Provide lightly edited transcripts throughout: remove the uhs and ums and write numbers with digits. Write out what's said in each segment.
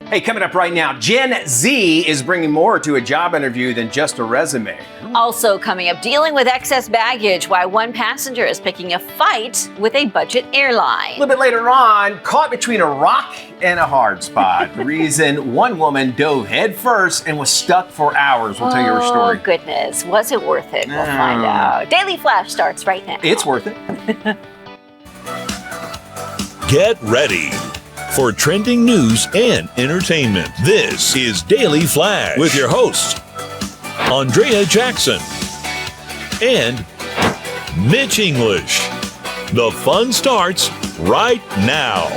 Hey, coming up right now, Gen Z is bringing more to a job interview than just a resume. Also coming up, dealing with excess baggage, why one passenger is picking a fight with a budget airline. A little bit later on, caught between a rock and a hard spot. The reason one woman dove head first and was stuck for hours. We'll tell you her story. Oh, goodness. Was it worth it? We'll find out. Daily Flash starts right now. It's worth it. Get ready for trending news and entertainment. This is Daily Flash with your hosts, Andrea Jackson and Mitch English. The fun starts right now.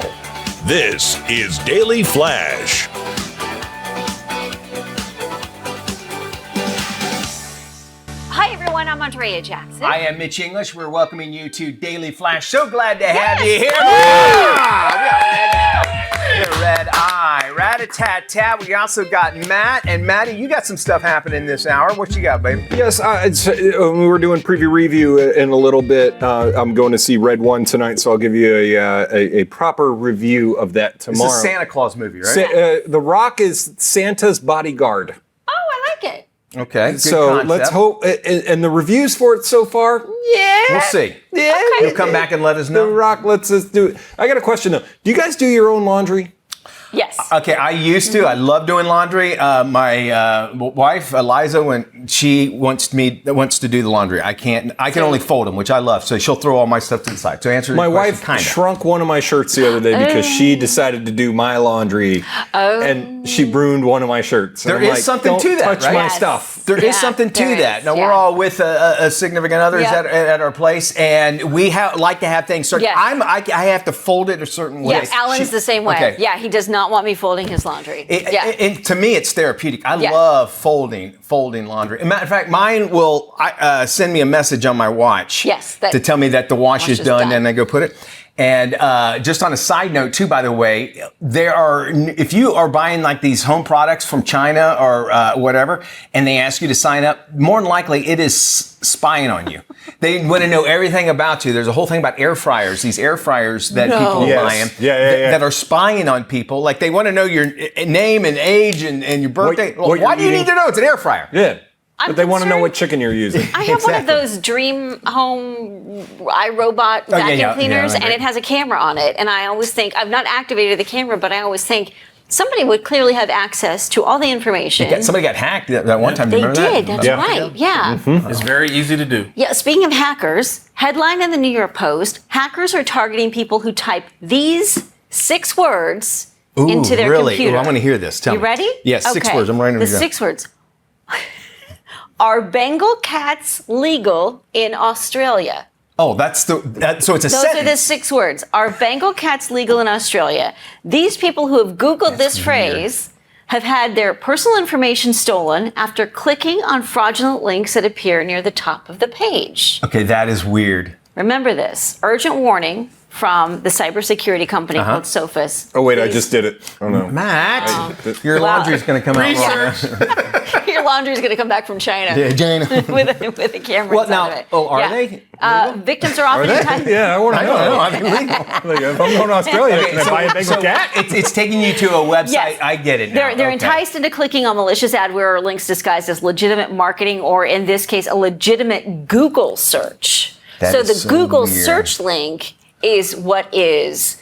This is Daily Flash. Hi, everyone. I'm Andrea Jackson. I am Mitch English. We're welcoming you to Daily Flash. So glad to have you here. Red eye. Rat-a-tat-tat. We also got Matt. And Matty, you got some stuff happening this hour. What you got, baby? Yes, we're doing preview review in a little bit. I'm going to see Red One tonight, so I'll give you a proper review of that tomorrow. It's a Santa Claus movie, right? The Rock is Santa's bodyguard. Oh, I like it. Okay. So concept. let's hope. And the reviews for it so far, Yeah. We'll see. yeah. Okay. You'll come back and let us The know. Rock lets us do it. I got a question though. Do you guys do your own laundry? Yes. Okay, I used to. I love doing laundry. My wife, Eliza, when she wants to do the laundry, I can't. I can only fold them, which I love. So she'll throw all my stuff to the side. So answer My your question, wife kinda. shrunk one of my shirts the other day because she decided to do my laundry, and she ruined one of my shirts. And There I'm is like, something "Don't to that, touch right?" my Yes. stuff. There is Yeah, something to there that. is, Now, yeah. we're all with a significant others Yeah. at our place, and we like to have things certain. Yes. I have to fold it a certain way. Yes, Alan's the same way. Okay. Yeah, he does not want me folding his laundry. To me, it's therapeutic. I Yeah. love folding laundry. As a matter of fact, mine will send me a message on my watch Yes, to tell me that the wash is done, done. and I go put it. And just on a side note, too, by the way, if you are buying like these home products from China or whatever, and they ask you to sign up, more than likely it is spying on you. They want to know everything about you. There's a whole thing about air fryers, these air fryers that people are Yes. buying Yeah. that are spying on people. Like they want to know your name and age and your birthday. what Why you're do you eating. need to know? It's an air fryer. Yeah, I'm but they want to know concerned- what chicken you're using. I have one of Exactly. those Dream Home iRobot yeah, vacuum yeah, cleaners, yeah, and it has a camera on it. And I always think, I've not activated the camera, but I always think somebody would clearly have access to all the information. Somebody got hacked that one time. They Remember did, that? that's right, yeah. It's very easy to do. Yeah, speaking of hackers, headline in the New York Post, hackers are targeting people who type these 6 words into their really? computer. Ooh, I want to hear this. Tell You me. ready? Yes, 6 Okay. words. I'm writing the them down. 6 words. Are Bengal cats legal in Australia? Oh, so it's a Those sentence. are the 6 words. Are Bengal cats legal in Australia? These people who have Googled this phrase have had their personal information stolen after clicking on fraudulent links that appear near the top of the page. Okay, that is weird. Remember this. Urgent warning from the cybersecurity company called Sophos. Oh wait, I just did it. Oh no. Matt, your Wow. laundry's going to come out wrong. Your laundry's going to come back from China Yeah, Jane. with a camera Well, inside now, of it. are Yeah. they? Victims are often enticed. Yeah, I want to I know. don't know. I mean, legal. Like, if I'm going to Australia, can I buy a Bengal cat? It's taking you to a website. Yes. I get it now. They're Okay. enticed into clicking on malicious adware or links disguised as legitimate marketing, or in this case, a legitimate Google search. That So is the so Google weird. search link is what is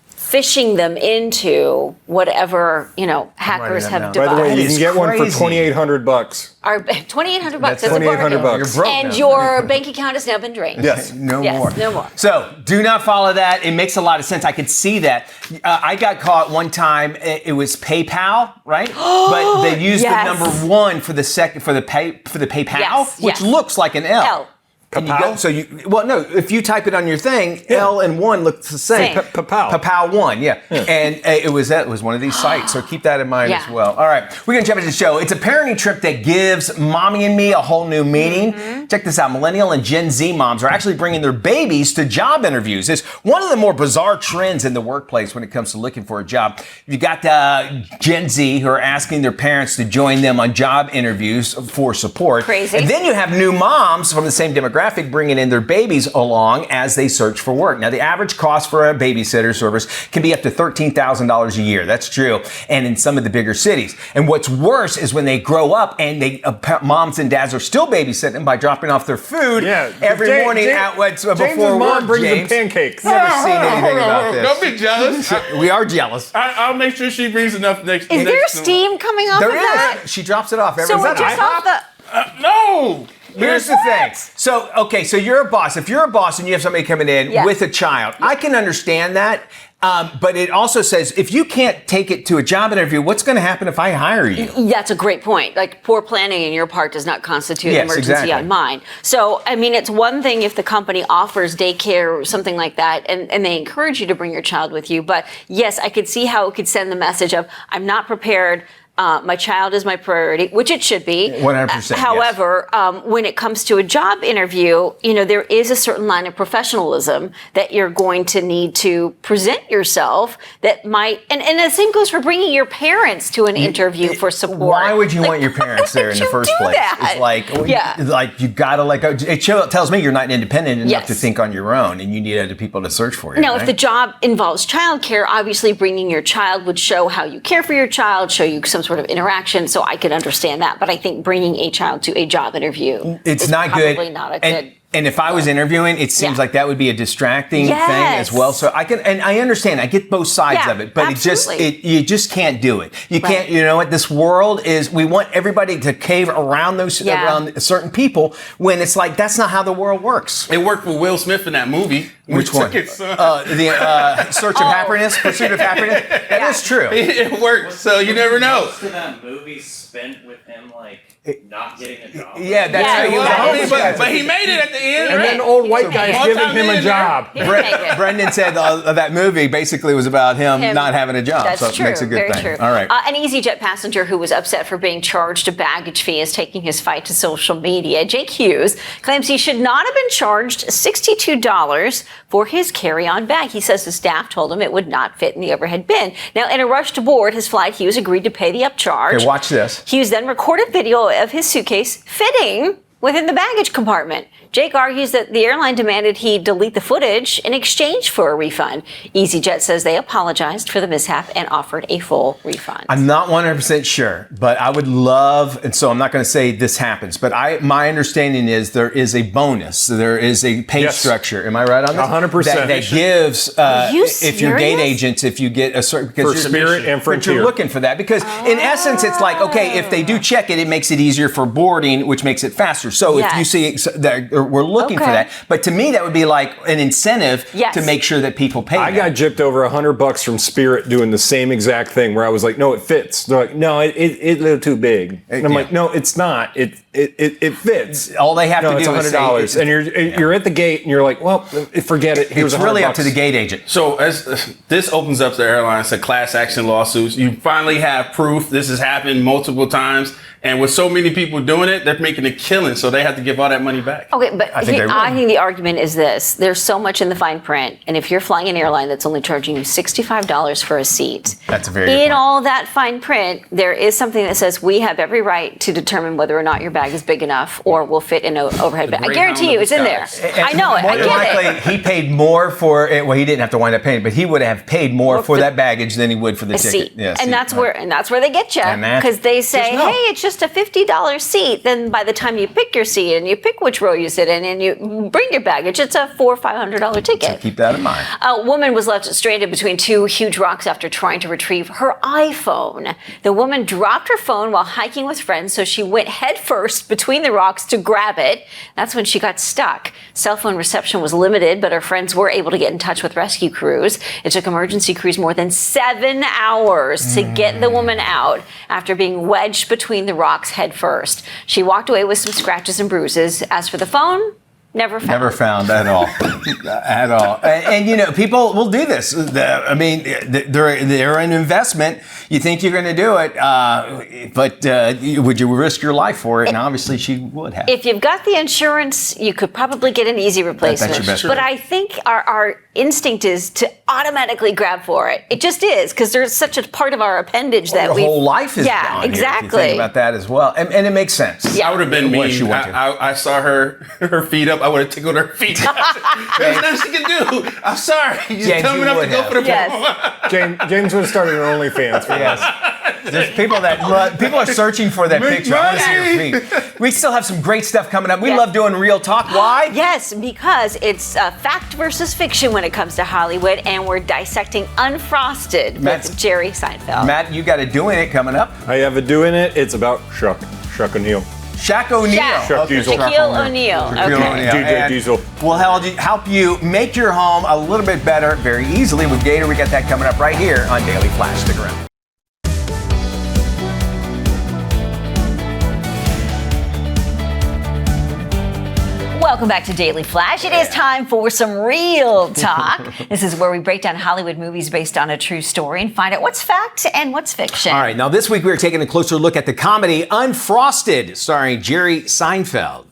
phishing them into whatever, hackers that have down. By the devised. way, you That can is get one for crazy. $2,800. Our $2,800. That's That's a $2,800 bargain. bucks. You're broke And now. your bank account has now been drained. Yes. No Yes, more. no more. So do not follow that. It makes a lot of sense. I could see that. I got caught one time. It was PayPal, right? But they used Yes. the number 1 for the PayPal, Yes, which yes. looks like an L. L. And you go, no, if you type it on your thing, L and 1 looks the same. Same. PayPal. PayPal 1, yeah. And it was one of these sites, so keep that in mind Yeah. as well. All right, we're going to jump into the show. It's a parenting trip that gives mommy and me a whole new meaning. Check this out. Millennial and Gen Z moms are actually bringing their babies to job interviews. It's one of the more bizarre trends in the workplace when it comes to looking for a job. You got Gen Z who are asking their parents to join them on job interviews for support. Crazy. And then you have new moms from the same demographic demographic bringing in their babies along as they search for work. Now, the average cost for a babysitter service can be up to $13,000 a year. That's true. And in some of the bigger cities. And what's worse is when they grow up and moms and dads are still babysitting them by dropping off their food every morning before James's mom work. brings them pancakes. Never seen anything about this. Don't be jealous. We are jealous. I'll make sure she brings enough next. Is there steam coming off of that? She drops it off every So morning. what just off the... No. Here's the thing. So, okay, so you're a boss. If you're a boss and you have somebody coming in with a child, I can understand that. But it also says, if you can't take it to a job interview, what's going to happen if I hire you? That's a great point. Like, poor planning on your part does not constitute emergency on mine. So, I mean, it's one thing if the company offers daycare or something like that, and they encourage you to bring your child with you. But yes, I could see how it could send the message of, I'm not prepared. My child is my priority, which it should be. 100%. However, when it comes to a job interview, there is a certain line of professionalism that you're going to need to present yourself that might, and the same goes for bringing your parents to an interview for support. Why would you want your parents there in the first place? That? It's like you gotta let go. It tells me you're not independent enough to think on your own, and you need other people to search for you. Now, if the job involves childcare, obviously bringing your child would show how you care for your child, show you some sort of interaction, so I could understand that. But I think bringing a child to a job interview it's is not probably good. not a good. And if I was interviewing, it seems like that would be a distracting thing as well. So I understand. I get both sides of it, but you just can't do it. You can't. You know what? This world is. We want everybody to cave around around certain people when it's like that's not how the world works. It worked for Will Smith in that movie. Which one? The Search of Happiness, Pursuit of Happiness. That is true. It worked. So you never know. Most of that movie spent with him not getting a job. Yeah, that's how he was a homeless guy. But he made it at the end. And then old white guy's giving him a job. Brendan said that movie basically was about him not having a job. That's so true. It makes a good Very thing. true. All right. An EasyJet passenger who was upset for being charged a baggage fee is taking his fight to social media. Jake Hughes claims he should not have been charged $62 for his carry-on bag. He says the staff told him it would not fit in the overhead bin. Now, in a rush to board his flight, Hughes agreed to pay the upcharge. Okay, watch this. Hughes then recorded video of his suitcase fitting within the baggage compartment. Jake argues that the airline demanded he delete the footage in exchange for a refund. EasyJet says they apologized for the mishap and offered a full refund. I'm not 100% sure, but I would love, and so I'm not going to say this happens, but my understanding is there is a bonus. There is a pay structure. Am I right on this? 100%. That gives, if you're gate agents, if you get a certain... For Spirit and Frontier. You're looking for that because in essence, it's like, okay, if they do check it, it makes it easier for boarding, which makes it faster. So if you see that we're looking for that, but to me that would be like an incentive to make sure that people pay. I got gypped over $100 from Spirit doing the same exact thing where I was like, no, it fits. They're like, no, it's a little too big. And I'm like, no, it's not. It fits. All they have to do it's is $100, say, and you're at the gate and you're like, well, forget it. Here's it's really up to the gate agent. So as this opens up the airlines to class action lawsuits, you finally have proof this has happened multiple times. And with so many people doing it, they're making a killing, so they have to give all that money back. Okay, but I think the argument is this. There's so much in the fine print, and if you're flying an airline that's only charging you $65 for a seat, that's a very good point. All that fine print, there is something that says we have every right to determine whether or not your bag is big enough or will fit in an overhead bag. I guarantee you it's in there. I know it. I get it. He paid more for it. Well, he didn't have to wind up paying, but he would have paid more for that baggage than he would for the ticket. Seat. Yeah, and that's where they get you, because they say, hey, it's just a $50 seat. Then by the time you pick your seat and you pick which row you sit in and you bring your baggage, it's a $400 or $500 ticket. So keep that in mind. A woman was left stranded between two huge rocks after trying to retrieve her iPhone. The woman dropped her phone while hiking with friends, so she went headfirst between the rocks to grab it. That's when she got stuck. Cell phone reception was limited, but her friends were able to get in touch with rescue crews. It took emergency crews more than 7 hours to get the woman out after being wedged between the rocks headfirst. She walked away with some scratches and bruises. As for the phone, never found. Never found at all. At all. And people will do this. I mean, they're an investment. You think you're going to do it, but would you risk your life for it? And obviously she would have. If you've got the insurance, you could probably get an easy replacement. That's your best but I think our instinct is to automatically grab for it. It just is, because there's such a part of our appendage that Your whole life is yeah, down exactly. Here, if you think about that as well. And it makes sense. Yeah. I would have been What she mean. went to. I saw her feet up. I would have tickled her feet. There's nothing she can do. I'm sorry. You just James, tell me you enough to would go have. for the Yes. James would have started an OnlyFans for Yes. There's people are searching for that Make picture. I want to see your feet. We still have some great stuff coming up. We Yes. love doing Real Talk. Why? Yes, because it's fact versus fiction when it comes to Hollywood, and we're dissecting Unfrosted with Jerry Seinfeld. Matt, you got a Doing It coming up. I have a doing it. It's about Chuck O'Neal. Shaq O'Neal. Chuck Diesel. Shaquille O'Neal. Shaquille Okay. O'Neal. DJ And Diesel. We'll help you make your home a little bit better very easily with Gator. We got that coming up right here on Daily Flash. Stick around. Welcome back to Daily Flash. It is time for some real talk. This is where we break down Hollywood movies based on a true story and find out what's fact and what's fiction. All right, now this week we're taking a closer look at the comedy Unfrosted, starring Jerry Seinfeld.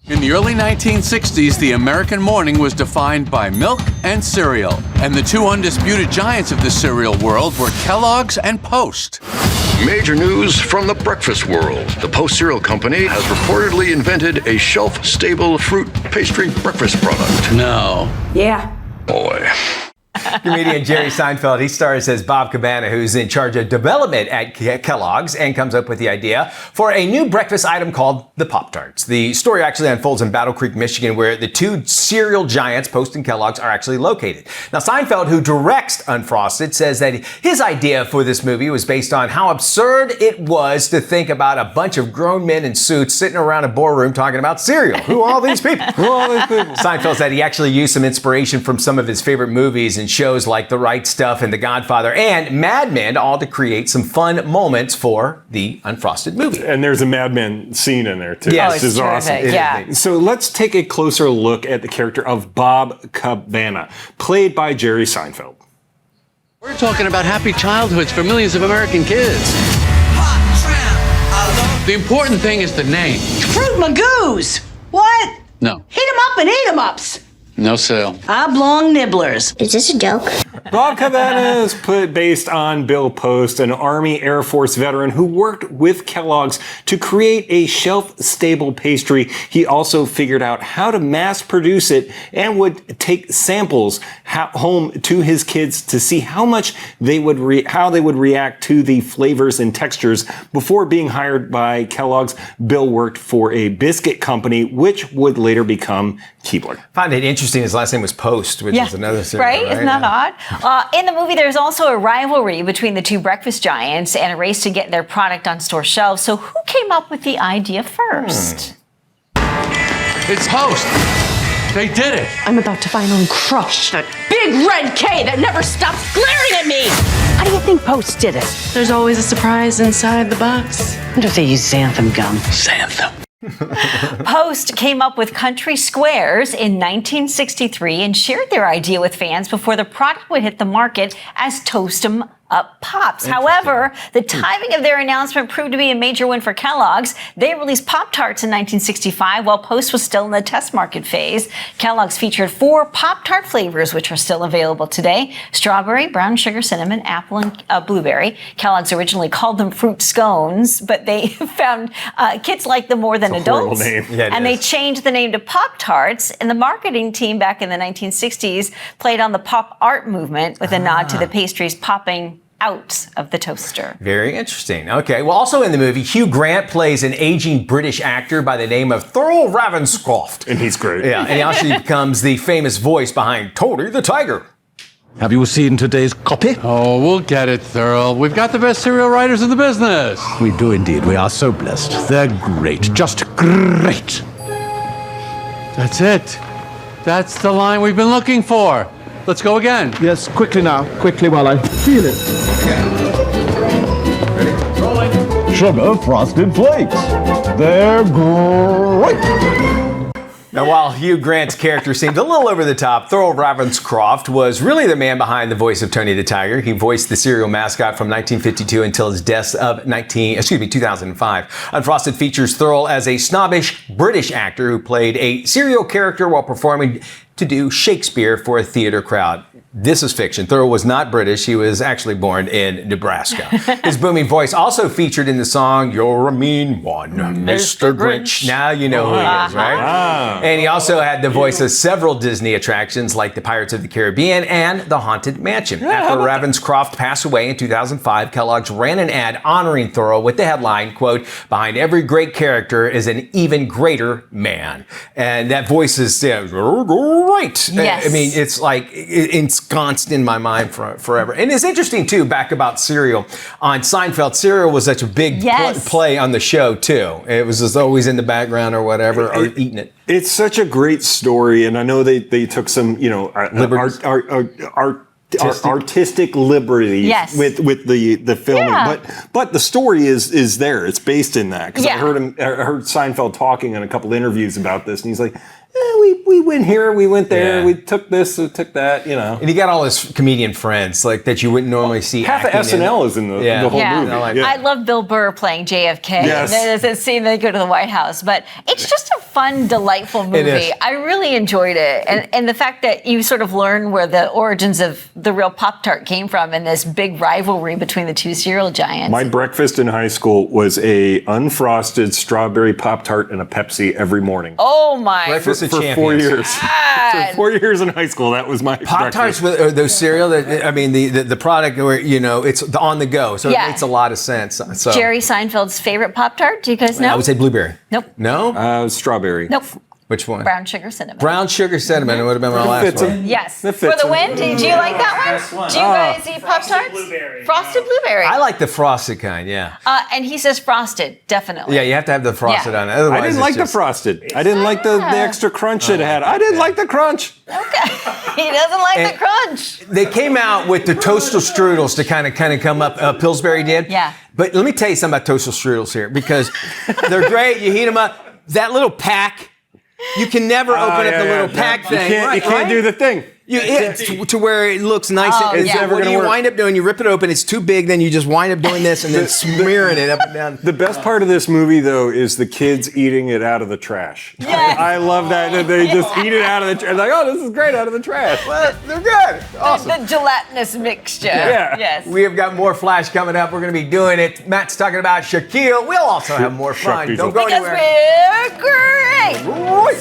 In the early 1960s, the American morning was defined by milk and cereal. And the two undisputed giants of the cereal world were Kellogg's and Post. Major news from the breakfast world. The Post Cereal Company has reportedly invented a shelf-stable fruit pastry breakfast product. No. Yeah. Boy. Comedian Jerry Seinfeld, he stars as Bob Cabana, who's in charge of development at Kellogg's and comes up with the idea for a new breakfast item called the Pop-Tarts. The story actually unfolds in Battle Creek, Michigan, where the two cereal giants, Post and Kellogg's, are actually located. Now, Seinfeld, who directs Unfrosted, says that his idea for this movie was based on how absurd it was to think about a bunch of grown men in suits sitting around a boardroom talking about cereal. Who are all these people? Who are all these people? Seinfeld said he actually used some inspiration from some of his favorite movies and shows like The Right Stuff and The Godfather and Mad Men, all to create some fun moments for the Unfrosted movie. And there's a Mad Men scene in there, too. Yes. This is awesome. terrific. Yeah. So let's take a closer look at the character of Bob Cabana, played by Jerry Seinfeld. We're talking about happy childhoods for millions of American kids. The important thing is the name. Fruit Magoos! What? No. Heat 'em up and eat 'em ups! No sale. Oblong nibblers. Is this a joke? Bob Cabana is based on Bill Post, an Army Air Force veteran who worked with Kellogg's to create a shelf-stable pastry. He also figured out how to mass produce it and would take samples home to his kids to see how much they would react to the flavors and textures. Before being hired by Kellogg's, Bill worked for a biscuit company, which would later become Keebler. I find it interesting his last name was Post, which is another cereal, right? Isn't that odd? In the movie, there's also a rivalry between the two breakfast giants and a race to get their product on store shelves. So who came up with the idea first? It's Post. They did it. I'm about to finally crush that big red K that never stops glaring at me! How do you think Post did it? There's always a surprise inside the box. I wonder if they use xanthan gum. Xanthan. Post came up with Country Squares in 1963 and shared their idea with fans before the product would hit the market as Toast 'em Up Pops. However, the timing of their announcement proved to be a major win for Kellogg's. They released Pop-Tarts in 1965 while Post was still in the test market phase. Kellogg's featured 4 Pop-Tart flavors, which are still available today: strawberry, brown sugar, cinnamon, apple, and blueberry. Kellogg's originally called them fruit scones, but they found kids liked them more than adults. Name. Yeah, and they changed the name to Pop-Tarts, and the marketing team back in the 1960s played on the pop art movement with a nod to the pastries popping out of the toaster. Very interesting. Okay. Well, also in the movie, Hugh Grant plays an aging British actor by the name of Thurl Ravenscroft. And he's great. Yeah, and he actually becomes the famous voice behind Tony the Tiger. Have you seen today's copy? Oh, we'll get it, Thurl. We've got the best cereal writers in the business. We do indeed. We are so blessed. They're great. Just great. That's it. That's the line we've been looking for. Let's go again. Yes, quickly now. Quickly while I feel it. Sugar Frosted Flakes. They're great. Now, while Hugh Grant's character seemed a little over the top, Thurl Ravenscroft was really the man behind the voice of Tony the Tiger. He voiced the cereal mascot from 1952 until his death of 2005. Unfrosted features Thurl as a snobbish British actor who played a cereal character while performing to do Shakespeare for a theater crowd. This is fiction. Thoreau was not British. He was actually born in Nebraska. His booming voice also featured in the song You're a Mean One, Mr. Grinch. Now you know who he is, right? Wow. And he also had the voice of several Disney attractions like the Pirates of the Caribbean and the Haunted Mansion. After Ravenscroft passed away in 2005, Kellogg's ran an ad honoring Thoreau with the headline, quote, "Behind every great character is an even greater man." And that voice is right. Yes. I mean, it's like ensconced in my mind forever. And it's interesting, too, back about cereal. On Seinfeld, cereal was such a big play on the show, too. It was just always in the background or whatever, or eating it. It's such a great story, and I know they took some, artistic liberties with the filming, but the story is there. It's based in that, because I heard Seinfeld talking in a couple interviews about this, and he's like, we went here, we went there, we took this, we took that, And he got all his comedian friends that you wouldn't normally see. Half of SNL is in the whole movie. I love Bill Burr playing JFK. Yes. There's a scene they go to the White House, but it's just a fun, delightful movie. It is. I really enjoyed it, and the fact that you sort of learn where the origins of the real Pop-Tart came from, and this big rivalry between the two cereal giants. My breakfast in high school was a unfrosted strawberry Pop-Tart and a Pepsi every morning. Oh my! Breakfast For 4 years. For 4 years in high school, that was my Pop-Tarts with those cereal, the product where, it's on the go. So it makes a lot of sense. So. Jerry Seinfeld's favorite Pop-Tart, do you guys know? I would say blueberry. Nope. No? Strawberry. Nope. Which one? Brown sugar cinnamon. Brown sugar cinnamon. It would have been my last one. Yes. For the win. Do you like that one? Do you guys eat Pop-Tarts? Frosted blueberry. I like the frosted kind, yeah. And he says frosted, definitely. Yeah, you have to have the frosted on it. Otherwise, I didn't like the frosted. I didn't like the extra crunch it had. I didn't like the crunch. Okay. He doesn't like the crunch. They came out with the toastal strudels to kind of come up. Pillsbury did. Yeah. But let me tell you something about toastal strudels here, because they're great. You heat them up. That little pack. You can never open up the little pack thing. You can't do the thing. To where it looks nice. What do you wind up doing? You rip it open, it's too big, then you just wind up doing this and then smearing it up and down. The best part of this movie, though, is the kids eating it out of the trash. Yes. I love that they just eat it out of the trash. Like, oh, this is great out of the trash. Well, they're good. Awesome. The gelatinous mixture. Yeah. Yes. We have got more Flash coming up. We're going to be doing it. Matt's talking about Shaquille. We'll also have more fun. Shaquille. Don't go Because anywhere. we're great. Right.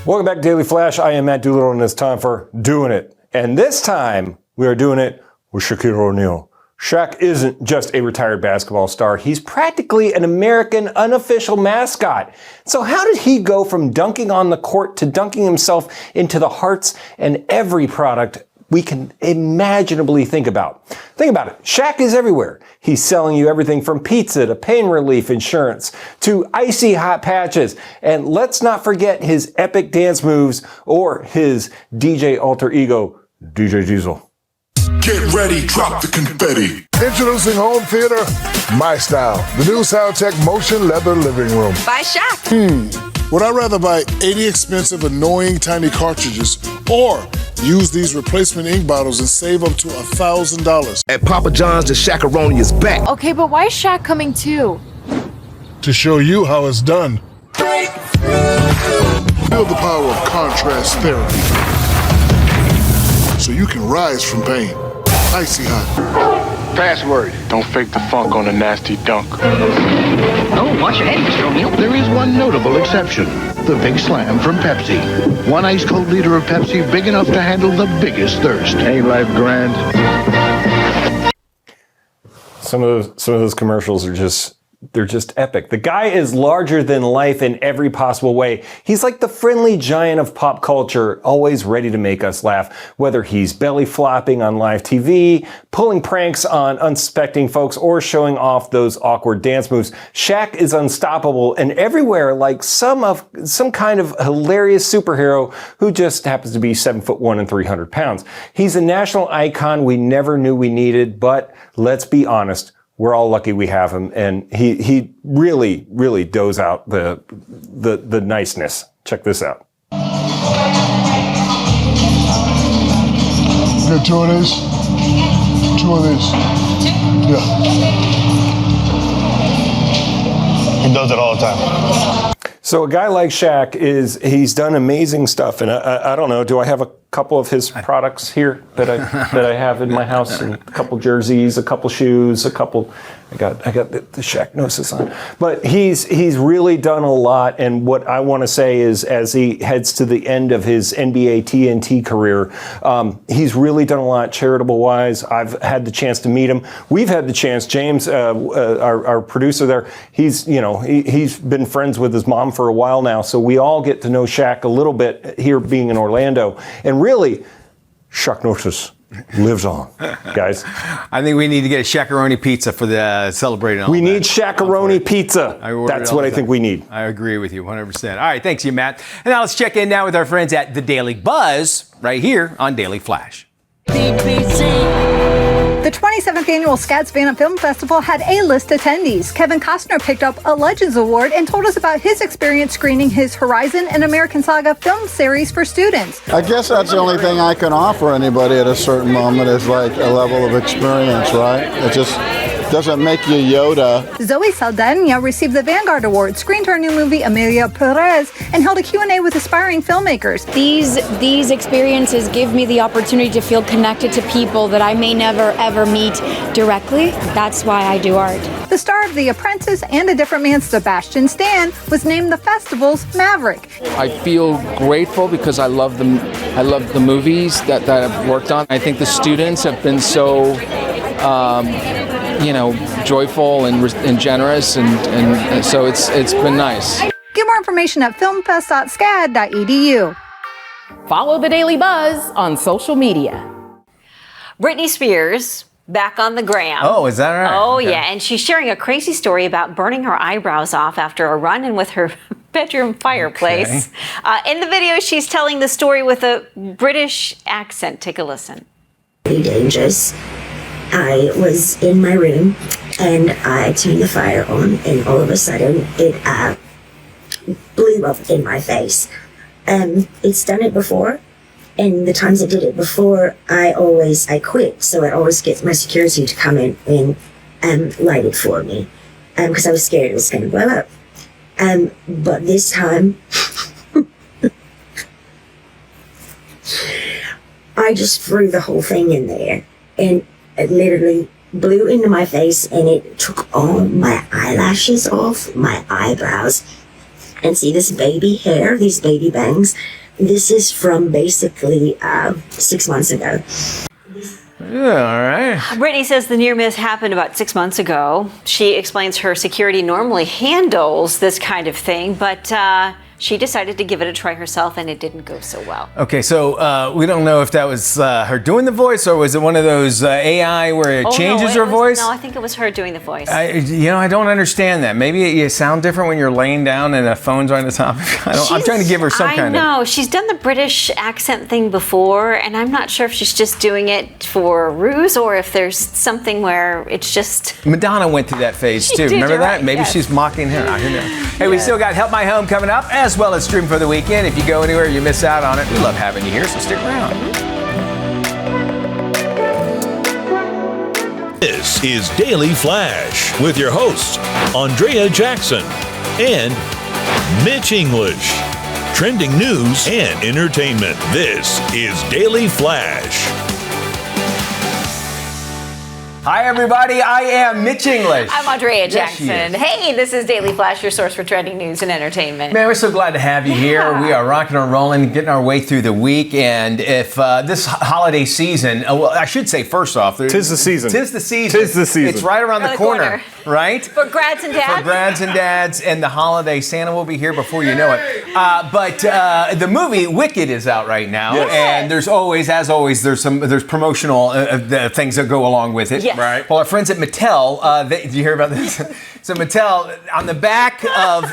Welcome back to Daily Flash. I am Matt Doolittle, and it's time for Doing It. And this time, we are doing it with Shaquille O'Neal. Shaq isn't just a retired basketball star. He's practically an American unofficial mascot. So how did he go from dunking on the court to dunking himself into the hearts and every product we can imaginably think about? Think about it. Shaq is everywhere. He's selling you everything from pizza to pain relief insurance to icy hot patches. And let's not forget his epic dance moves or his DJ alter ego, DJ Diesel. Get ready, drop the confetti. Introducing Home Theater, My Style, the new SoundTech motion leather living room. By Shaq. Would I rather buy 80 expensive, annoying, tiny cartridges or use these replacement ink bottles and save up to $1,000? At Papa John's, the Shaq-a-roni is back. Okay, but why is Shaq coming too? To show you how it's done. Feel the power of contrast therapy, so you can rise from pain. Icy hot. Password. Don't fake the funk on a nasty dunk. Oh, watch your head, Mr. O'Neal. There is one notable exception. The Big Slam from Pepsi. One ice-cold liter of Pepsi big enough to handle the biggest thirst. Ain't life grand? Some of those commercials are just epic. The guy is larger than life in every possible way. He's like the friendly giant of pop culture, always ready to make us laugh, whether he's belly flopping on live TV, pulling pranks on unsuspecting folks, or showing off those awkward dance moves. Shaq is unstoppable and everywhere, like some kind of hilarious superhero who just happens to be 7'1" and 300 pounds. He's a national icon we never knew we needed, but let's be honest, we're all lucky we have him, and he really, really does out the niceness. Check this out. get 2 of these? 2 of these. Yeah. He does it all the time. So a guy like Shaq he's done amazing stuff, and I don't know. Do I have a couple of his products here that I have in my house? And a couple jerseys, a couple shoes, a couple. I got the Shaq Gnosis on, but he's really done a lot. And what I want to say is, as he heads to the end of his NBA TNT career, he's really done a lot charitable wise. I've had the chance to meet him. We've had the chance. James, our producer there, he's been friends with his mom for a while now, so we all get to know Shaq a little bit here, being in Orlando. And really, Shaq Gnosis lives on, guys. I think we need to get a Shaq-a-roni pizza for the celebrating. We need Shaq-a-roni pizza. That's what I think we need. I agree with you 100%. All right, thanks you, Matt. And now let's check in now with our friends at The Daily Buzz right here on Daily Flash. The 27th annual Scats Van Film Festival had A-list attendees. Kevin Costner picked up a Legends Award and told us about his experience screening his Horizon and American Saga film series for students. I guess that's the only thing I can offer anybody at a certain moment is like a level of experience, right? It just doesn't make you Yoda. Zoe Saldana received the Vanguard Award, screened her new movie Amelia Perez, and held a Q&A with aspiring filmmakers. These experiences give me the opportunity to feel connected to people that I may never ever meet directly. That's why I do art. The star of The Apprentice and A Different Man, Sebastian Stan, was named the festival's Maverick. I feel grateful because I love the movies that I've worked on. I think the students have been so joyful and generous, and so it's been nice. Get more information at filmfest.scad.edu. Follow The Daily Buzz on social media. Britney Spears back on the gram. Oh, is that right? Oh, Okay. yeah. And she's sharing a crazy story about burning her eyebrows off after a run-in with her bedroom fireplace. In the video, she's telling the story with a British accent. Take a listen. Pretty dangerous. I was in my room and I turned the fire on, and all of a sudden it blew up in my face. It's done it before, and the times I did it before, I quit. So I always get my security to come in and light it for me, because I was scared it was going to blow up. But this time, I just threw the whole thing in there, and it literally blew into my face, and it took all my eyelashes off, my eyebrows. And see this baby hair, these baby bangs, this is from basically 6 months ago. Yeah, all right. Brittany says the near miss happened about 6 months ago. She explains her security normally handles this kind of thing, but she decided to give it a try herself, and it didn't go so well. Okay, so we don't know if that was her doing the voice, or was it one of those AI where it changes her voice? No, I think it was her doing the voice. I don't understand that. Maybe you sound different when you're laying down and a phone's right on the top. I'm trying to give her some kind of... I know. She's done the British accent thing before, and I'm not sure if she's just doing it for a ruse or if there's something where it's just... Madonna went through that phase too. did, Remember you're that? right, Maybe yes. she's mocking her. I don't know. Hey, we still got Help My Home coming up, as well as Stream for the Weekend. If you go anywhere, you miss out on it. We love having you here, so stick around. This is Daily Flash with your hosts, Andrea Jackson and Mitch English. Trending news and entertainment. This is Daily Flash. Hi, everybody. I am Mitch English. I'm Andrea Yes, she Jackson. is. Hey, this is Daily Flash, your source for trending news and entertainment. Man, we're so glad to have you here. We are rocking and rolling, getting our way through the week. And if this holiday season, well, I should say first off, Tis the season. Tis the season. Tis the season. It's right around the corner, right? For grads and dads. For grads and dads, and the holiday Santa will be here before you know it. But the movie Wicked is out right now, Yes. and there's always, as always, there's promotional things that go along with it. Yes. Right. Well, our friends at Mattel, did you hear about this? So Mattel, on the back of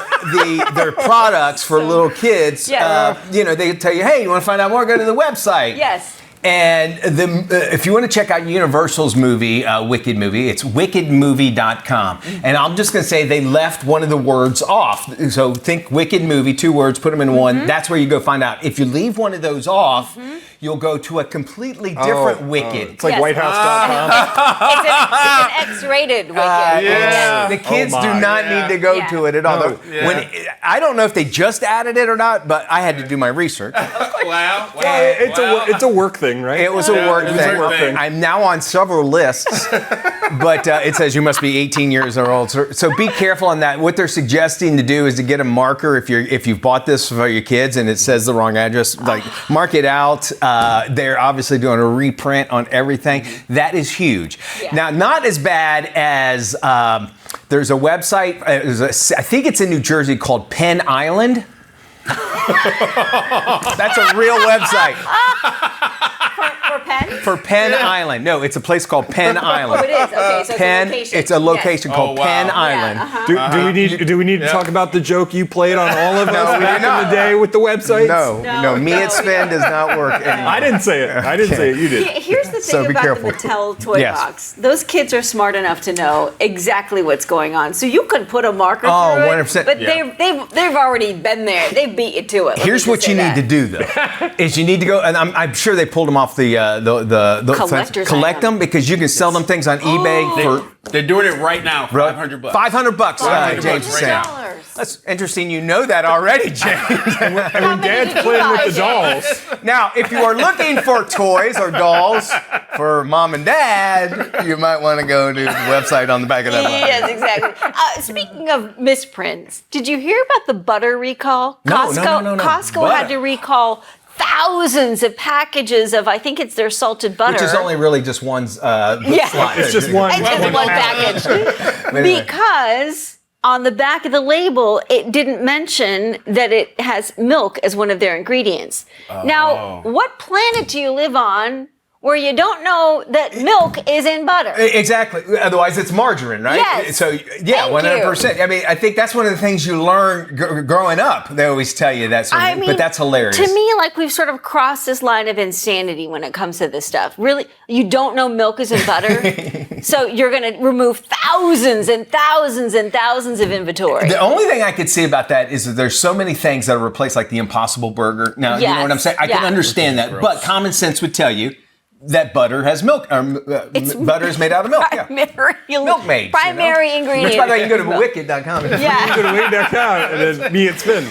their products for little kids, they tell you, hey, you want to find out more? Go to the website. Yes. And if you want to check out Universal's movie, Wicked movie, it's wickedmovie.com. And I'm just going to say they left one of the words off. So think Wicked movie, 2 words, put them in one. That's where you go find out. If you leave one of those off, you'll go to a completely different wicket. It's like whitehouse.com. It's an X-rated wicket. The kids do not need to go to it at all. I don't know if they just added it or not, but I had to do my research. Wow. It's a work thing, right? It was a work thing. I'm now on several lists, but it says you must be 18 years or old. So be careful on that. What they're suggesting to do is to get a marker if you've bought this for your kids and it says the wrong address, like mark it out. They're obviously doing a reprint on everything. That is huge. Yeah. Now, not as bad as there's a website. I think it's in New Jersey called Penn Island. That's a real website. For Penn? For Penn Island. No, it's a place called Penn Island. Oh, it is. Okay, so Penn, it's a location called Penn Island. Do we need to talk about the joke you played on all of us back in the day with the websites? No. Me at Spin does not work anymore. I didn't say it. You did. Here's the thing about the Mattel toy box. Those kids are smart enough to know exactly what's going on. So you can put a marker through 100%. it, but they've already been there. They beat you to it. Here's what you need to do, though, is you need to go, and I'm sure they pulled them off the collect them, because you can sell them things on eBay for. They're doing it right now for $500. $500, James is saying. That's interesting. You know that already, James. and when Dad's playing with the dolls. Now, if you are looking for toys or dolls for Mom and Dad, you might want to go to the website on the back of that line. Yes, exactly. Speaking of misprints, did you hear about the butter recall? No. Costco had to recall thousands of packages of, I think it's their salted butter. Which is only really just one slot. It's just one. It's just one package. Because on the back of the label, it didn't mention that it has milk as one of their ingredients. Now, what planet do you live on where you don't know that milk is in butter? Exactly. Otherwise, it's margarine, right? Yes. So, yeah, 100%. I mean, I think that's one of the things you learn growing up. They always tell you that sort of thing, but that's hilarious. To me, like, we've sort of crossed this line of insanity when it comes to this stuff. Really, you don't know milk is in butter, so you're going to remove thousands and thousands and thousands of inventory. The only thing I could see about that is that there's so many things that are replaced, like the Impossible Burger. Now, you know what I'm saying? I can understand that, but common sense would tell you that butter has milk. Butter is made out of milk. Milkmaid. Primary ingredient. Which, by the way, you can go to wicked.com. Yeah. You go to wicked.com and then me and Spin.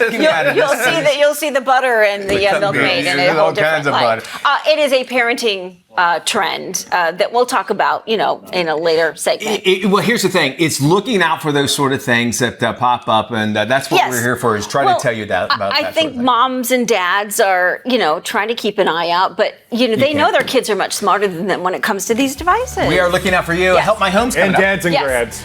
You'll see the butter and the milkmaid in a whole different light. It is a parenting trend that we'll talk about, in a later segment. Well, here's the thing. It's looking out for those sort of things that pop up, and that's what we're here for, is try to tell you that about that. I think moms and dads are, trying to keep an eye out, but, they know their kids are much smarter than them when it comes to these devices. We are looking out for you. Yes. Help My Home's coming up. And dads and grads.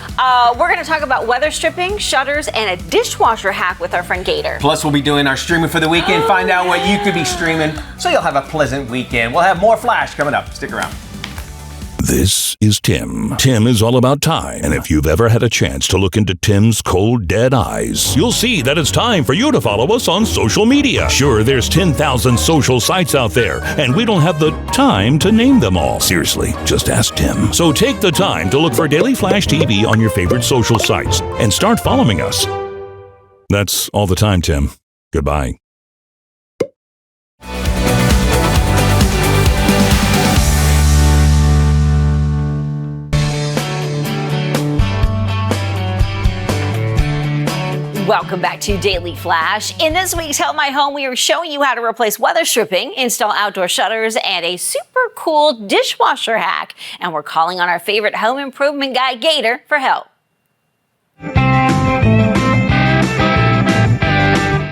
We're going to talk about weather stripping, shutters, and a dishwasher hack with our friend Gator. Plus, we'll be doing our streaming for the weekend. Find out what you could be streaming, so you'll have a pleasant weekend. We'll have more Flash coming up. Stick around. This is Tim. Tim is all about time, and if you've ever had a chance to look into Tim's cold, dead eyes, you'll see that it's time for you to follow us on social media. Sure, there's 10,000 social sites out there, and we don't have the time to name them all. Seriously, just ask Tim. So take the time to look for Daily Flash TV on your favorite social sites, and start following us. That's all the time, Tim. Goodbye. Welcome back to Daily Flash. In this week's Help My Home, we are showing you how to replace weather stripping, install outdoor shutters, and a super cool dishwasher hack. And we're calling on our favorite home improvement guy, Gator, for help.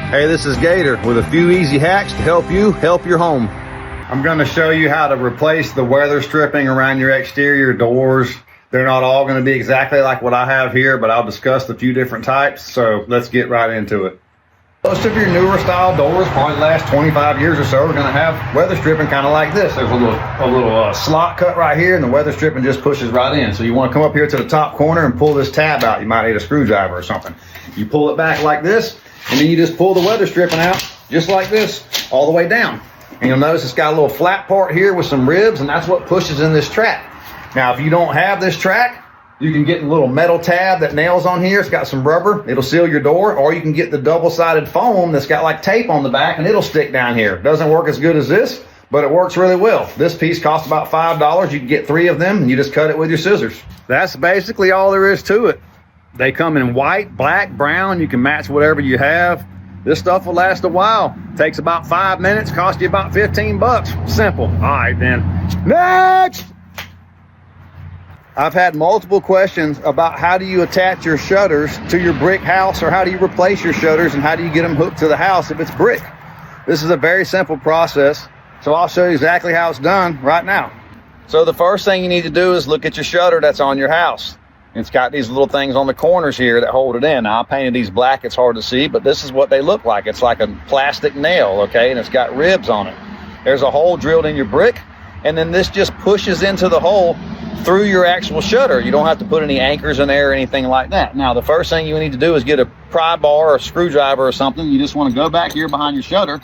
Hey, this is Gator with a few easy hacks to help you help your home. I'm going to show you how to replace the weather stripping around your exterior doors. They're not all going to be exactly like what I have here, but I'll discuss the few different types, so let's get right into it. Most of your newer style doors, probably the last 25 years or so, are going to have weather stripping kind of like this. There's a little slot cut right here, and the weather stripping just pushes right in. So you want to come up here to the top corner and pull this tab out. You might need a screwdriver or something. You pull it back like this, and then you just pull the weather stripping out just like this all the way down. And you'll notice it's got a little flat part here with some ribs, and that's what pushes in this track. Now, if you don't have this track, you can get a little metal tab that nails on here. It's got some rubber. It'll seal your door. Or you can get the double-sided foam that's got like tape on the back, and it'll stick down here. Doesn't work as good as this, but it works really well. This piece costs about $5. You can get 3 of them, and you just cut it with your scissors. That's basically all there is to it. They come in white, black, brown. You can match whatever you have. This stuff will last a while. Takes about 5 minutes, costs you about 15 bucks. Simple. All right, then. Next! I've had multiple questions about how do you attach your shutters to your brick house, or how do you replace your shutters, and how do you get them hooked to the house if it's brick? This is a very simple process, so I'll show you exactly how it's done right now. So the first thing you need to do is look at your shutter that's on your house. It's got these little things on the corners here that hold it in. Now, I painted these black, it's hard to see, but this is what they look like. It's like a plastic nail, okay, and it's got ribs on it. There's a hole drilled in your brick, and then this just pushes into the hole through your actual shutter. You don't have to put any anchors in there or anything like that. Now, the first thing you need to do is get a pry bar or a screwdriver or something. You just want to go back here behind your shutter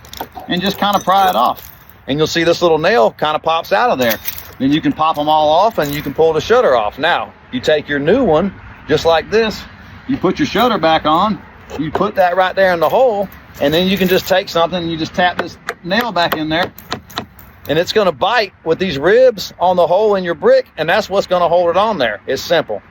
and just kind of pry it off. And you'll see this little nail kind of pops out of there. Then you can pop them all off and you can pull the shutter off. Now, you take your new one, just like this, you put your shutter back on, you put that right there in the hole, and then you can just take something and you just tap this nail back in there, and it's going to bite with these ribs on the hole in your brick, and that's what's going to hold it on there. It's simple.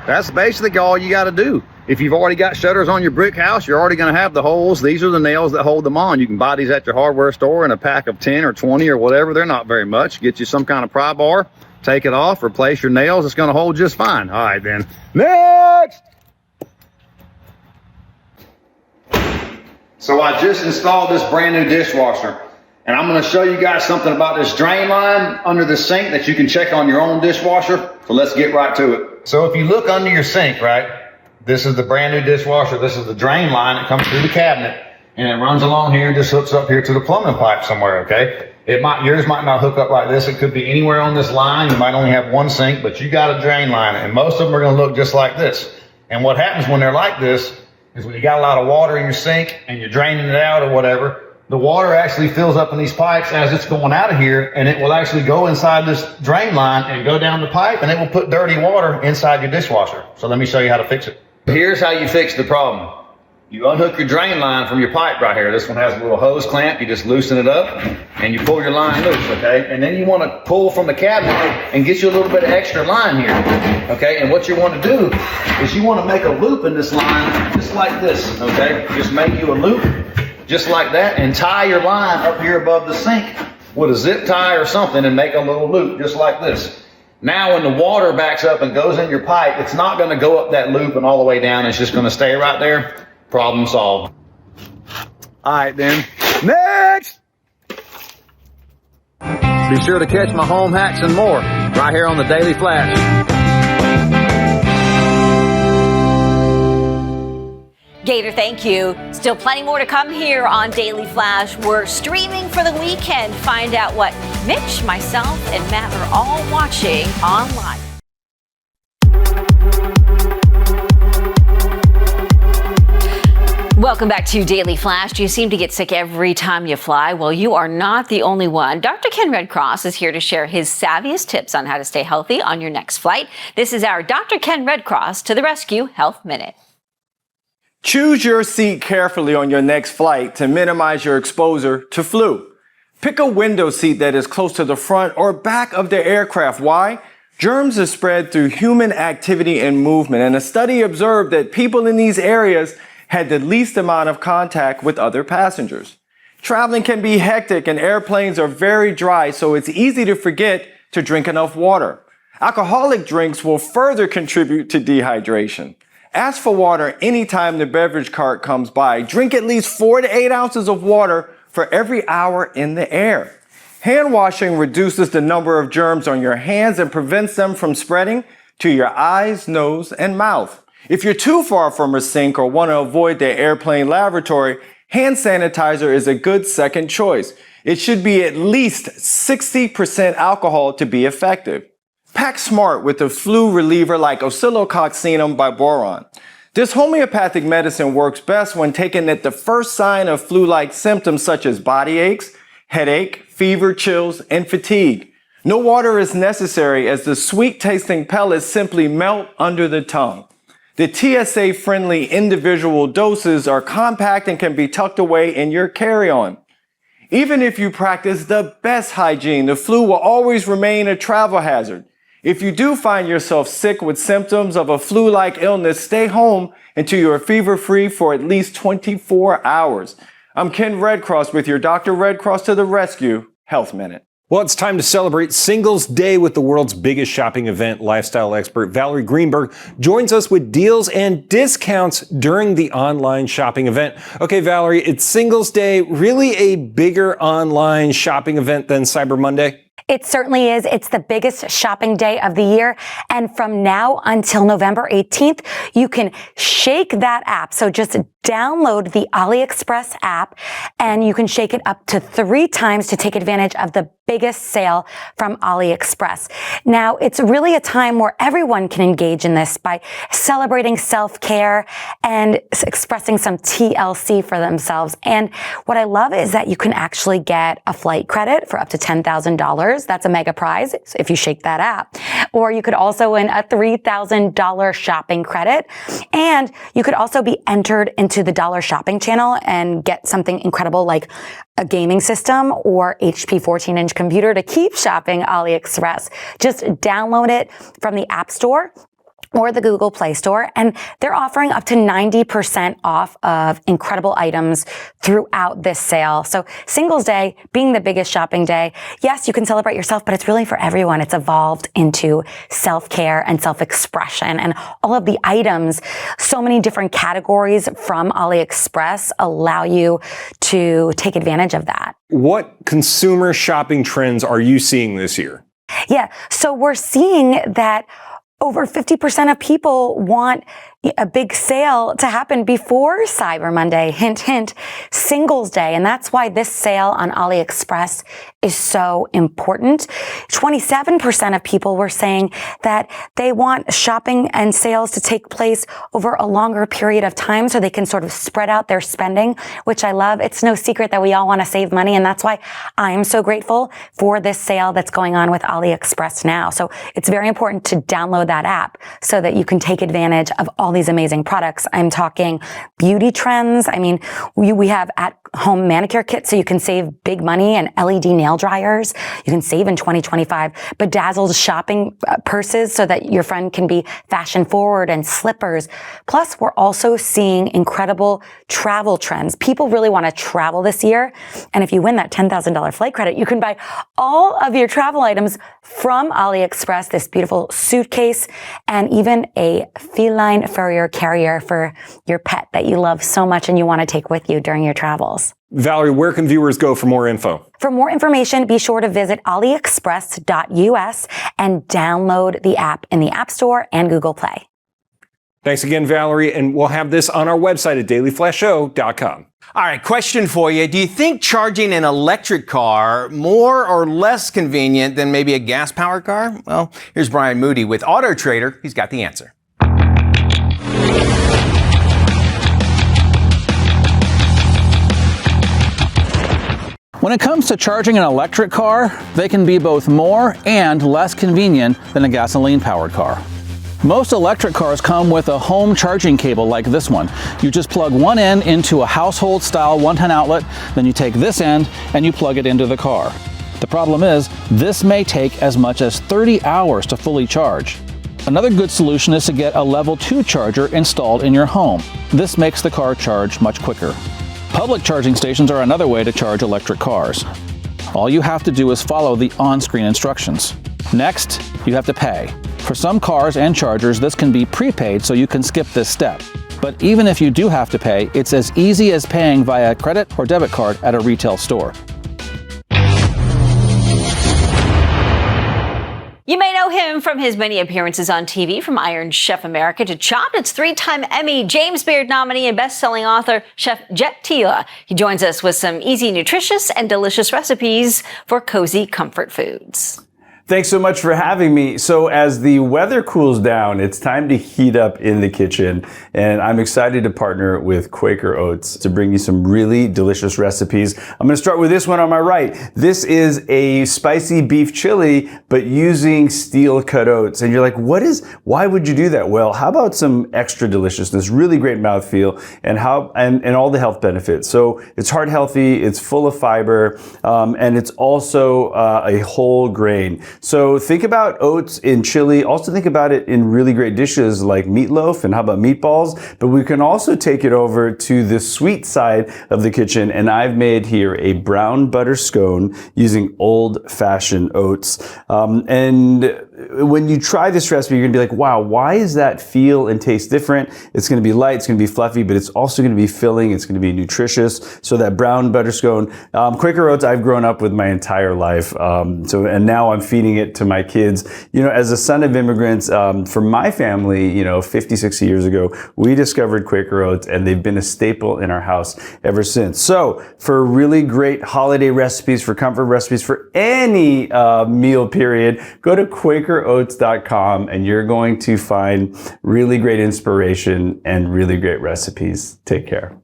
That's basically all you got to do. If you've already got shutters on your brick house, you're already going to have the holes. These are the nails that hold them on. You can buy these at your hardware store in a pack of 10 or 20 or whatever. They're not very much. Get you some kind of pry bar, take it off, replace your nails. It's going to hold just fine. All right, then. Next! So I just installed this brand new dishwasher. And I'm going to show you guys something about this drain line under the sink that you can check on your own dishwasher. So let's get right to it. So if you look under your sink, right, this is the brand new dishwasher. This is the drain line that comes through the cabinet, and it runs along here and just hooks up here to the plumbing pipe somewhere, okay? Yours might not hook up like this. It could be anywhere on this line. You might only have one sink, but you got a drain line, and most of them are going to look just like this. And what happens when they're like this is when you got a lot of water in your sink and you're draining it out or whatever, the water actually fills up in these pipes as it's going out of here, and it will actually go inside this drain line and go down the pipe, and it will put dirty water inside your dishwasher. So let me show you how to fix it. Here's how you fix the problem. You unhook your drain line from your pipe right here. This one has a little hose clamp. You just loosen it up and you pull your line loose, okay? And then you want to pull from the cabinet and get you a little bit of extra line here, okay? And what you want to do is you want to make a loop in this line just like this, okay? Just make you a loop just like that and tie your line up here above the sink with a zip tie or something and make a little loop just like this. Now when the water backs up and goes in your pipe, it's not going to go up that loop and all the way down. It's just going to stay right there. Problem solved. All right, then. Next! Be sure to catch my home hacks and more right here on the Daily Flash. Gator, thank you. Still plenty more to come here on Daily Flash. We're streaming for the weekend. Find out what Mitch, myself, and Matt are all watching online. Welcome back to Daily Flash. Do you seem to get sick every time you fly? Well, you are not the only one. Dr. Ken Redcross is here to share his savviest tips on how to stay healthy on your next flight. This is our Dr. Ken Redcross to the Rescue Health Minute. Choose your seat carefully on your next flight to minimize your exposure to flu. Pick a window seat that is close to the front or back of the aircraft. Why? Germs are spread through human activity and movement, and a study observed that people in these areas had the least amount of contact with other passengers. Traveling can be hectic and airplanes are very dry, so it's easy to forget to drink enough water. Alcoholic drinks will further contribute to dehydration. Ask for water anytime the beverage cart comes by. Drink at least 4 to 8 ounces of water for every hour in the air. Hand washing reduces the number of germs on your hands and prevents them from spreading to your eyes, nose, and mouth. If you're too far from a sink or want to avoid the airplane lavatory, hand sanitizer is a good second choice. It should be at least 60% alcohol to be effective. Pack smart with a flu reliever like oscillococcinum by Boron. This homeopathic medicine works best when taken at the first sign of flu-like symptoms such as body aches, headache, fever, chills, and fatigue. No water is necessary as the sweet-tasting pellets simply melt under the tongue. The TSA-friendly individual doses are compact and can be tucked away in your carry-on. Even if you practice the best hygiene, the flu will always remain a travel hazard. If you do find yourself sick with symptoms of a flu-like illness, stay home until you are fever-free for at least 24 hours. I'm Ken Redcross with your Dr. Red Cross to the rescue, Health Minute. Well, it's time to celebrate Singles Day with the world's biggest shopping event. Lifestyle expert Valerie Greenberg joins us with deals and discounts during the online shopping event. Okay, Valerie, it's Singles Day, really a bigger online shopping event than Cyber Monday? It certainly is. It's the biggest shopping day of the year. And from now until November 18th, you can shake that app. So just download the AliExpress app and you can shake it up to 3 times to take advantage of the biggest sale from AliExpress. Now, it's really a time where everyone can engage in this by celebrating self-care and expressing some TLC for themselves. And what I love is that you can actually get a flight credit for up to $10,000. That's a mega prize if you shake that app. Or you could also win a $3,000 shopping credit. And you could also be entered into the Dollar Shopping channel and get something incredible like a gaming system or HP 14-inch computer to keep shopping AliExpress. Just download it from the App Store or the Google Play Store, and they're offering up to 90% off of incredible items throughout this sale. So Singles Day being the biggest shopping day, yes, you can celebrate yourself, but it's really for everyone. It's evolved into self-care and self-expression, and all of the items, so many different categories from AliExpress allow you to take advantage of that. What consumer shopping trends are you seeing this year? Yeah, so we're seeing that over 50% of people want a big sale to happen before Cyber Monday. Hint, hint, Singles Day. And that's why this sale on AliExpress is so important. 27% of people were saying that they want shopping and sales to take place over a longer period of time so they can sort of spread out their spending, which I love. It's no secret that we all want to save money. And that's why I'm so grateful for this sale that's going on with AliExpress now. So it's very important to download that app so that you can take advantage of all these amazing products. I'm talking beauty trends. I mean, we have at-home manicure kits so you can save big money, and LED nail dryers. You can save in 2025. Bedazzled shopping purses so that your friend can be fashion forward, and slippers. Plus, we're also seeing incredible travel trends. People really want to travel this year. And if you win that $10,000 flight credit, you can buy all of your travel items from AliExpress, this beautiful suitcase, and even a feline furrier carrier for your pet that you love so much and you want to take with you during your travels. Valerie, where can viewers go for more info? For more information, be sure to visit aliexpress.us and download the app in the App Store and Google Play. Thanks again, Valerie, and we'll have this on our website at dailyflashshow.com. All right, question for you. Do you think charging an electric car more or less convenient than maybe a gas-powered car? Well, here's Brian Moody with Auto Trader. He's got the answer. When it comes to charging an electric car, they can be both more and less convenient than a gasoline-powered car. Most electric cars come with a home charging cable like this one. You just plug one end into a household-style 110 outlet, then you take this end and you plug it into the car. The problem is, this may take as much as 30 hours to fully charge. Another good solution is to get a level 2 charger installed in your home. This makes the car charge much quicker. Public charging stations are another way to charge electric cars. All you have to do is follow the on-screen instructions. Next, you have to pay. For some cars and chargers, this can be prepaid, so you can skip this step. But even if you do have to pay, it's as easy as paying via credit or debit card at a retail store. You may know him from his many appearances on TV, from Iron Chef America to Chopped. It's 3-time Emmy, James Beard nominee, and best-selling author Chef Jet Tila. He joins us with some easy, nutritious, and delicious recipes for cozy comfort foods. Thanks so much for having me. So as the weather cools down, it's time to heat up in the kitchen. And I'm excited to partner with Quaker Oats to bring you some really delicious recipes. I'm going to start with this one on my right. This is a spicy beef chili, but using steel cut oats. And you're like, why would you do that? Well, how about some extra deliciousness, really great mouthfeel, and all the health benefits. So it's heart healthy, it's full of fiber, and it's also a whole grain. So think about oats in chili. Also think about it in really great dishes like meatloaf, and how about meatballs? But we can also take it over to the sweet side of the kitchen, and I've made here a brown butter scone using old-fashioned oats. And when you try this recipe, you're gonna be like, wow, why does that feel and taste different? It's gonna be light, it's gonna be fluffy, but it's also gonna be filling, it's gonna be nutritious. So that brown butter scone, Quaker Oats, I've grown up with my entire life. And now I'm feeding it to my kids. You know, as a son of immigrants, for my family, 50, 60 years ago, we discovered Quaker Oats, and they've been a staple in our house ever since. So for really great holiday recipes, for comfort recipes, for any meal period, go to QuakerOats.com, and you're going to find really great inspiration and really great recipes. Take care.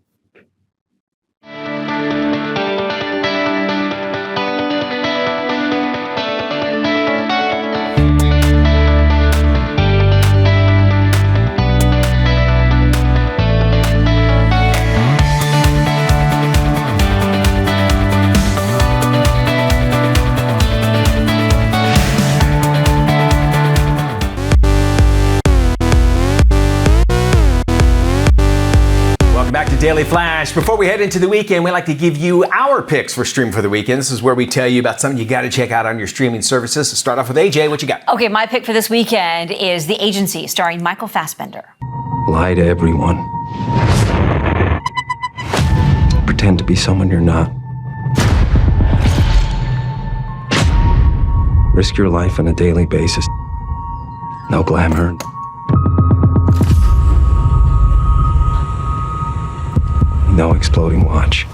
Back to Daily Flash. Before we head into the weekend, we like to give you our picks for Stream for the Weekend. This is where we tell you about something you got to check out on your streaming services. Let's start off with AJ. What you got? Okay, my pick for this weekend is The Agency, starring Michael Fassbender. Lie to everyone. Pretend to be someone you're not. Risk your life on a daily basis. No glamour. No exploding watch.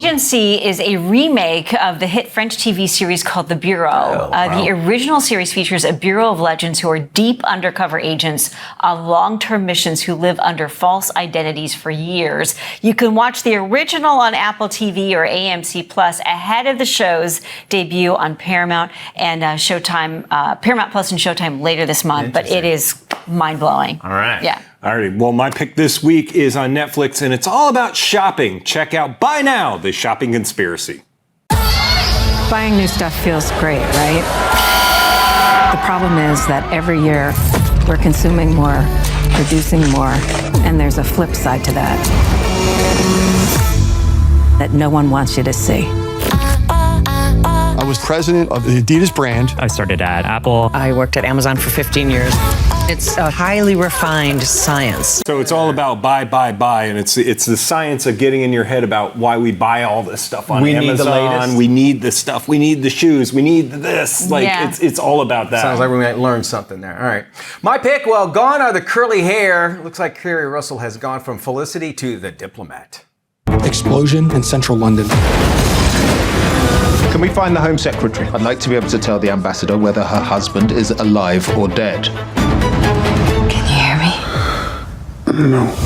Agency is a remake of the hit French TV series called The Bureau. The original series features a bureau of legends who are deep undercover agents on long-term missions who live under false identities for years. You can watch the original on Apple TV or AMC Plus ahead of the show's debut on Paramount and Showtime, Paramount Plus and Showtime later this month. But it is mind-blowing. All right. Yeah. All right. Well, my pick this week is on Netflix, and it's all about shopping. Check out Buy Now, The Shopping Conspiracy. Buying new stuff feels great, right? The problem is that every year we're consuming more, producing more, and there's a flip side to that that no one wants you to see. I was president of the Adidas brand. I started at Apple. I worked at Amazon for 15 years. It's a highly refined science. So it's all about buy, and it's the science of getting in your head about why we buy all this stuff on Amazon. Need the latest. We need this stuff. We need the shoes. We need this. It's all about that. Sounds like we might learn something there. All right. My pick, well, gone are the curly hair. Looks like Kerry Russell has gone from Felicity to The Diplomat. Explosion in central London. Can we find the Home Secretary? I'd like to be able to tell the ambassador whether her husband is alive or dead. Can you hear me? I don't know.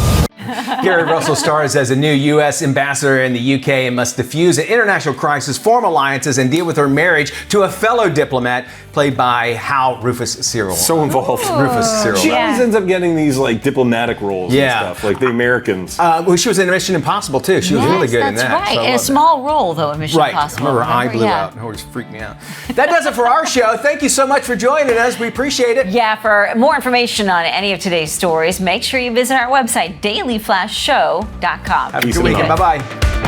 Kerry Russell stars as a new U.S. ambassador in the UK and must defuse an international crisis, form alliances, and deal with her marriage to a fellow diplomat played by Rufus Cyril. So involved. Rufus Cyril. She always ends up getting these diplomatic roles and stuff, like the Americans. Well, she was in Mission Impossible too. She was really good in that. That's right. So in a small role, though, in Mission Impossible. Remember, her eye blew out. It always freaked me out. That does it for our show. Thank you so much for joining us. We appreciate it. Yeah, for more information on any of today's stories, make sure you visit our website, dailyflashshow.com. Have a good weekend. Bye-bye.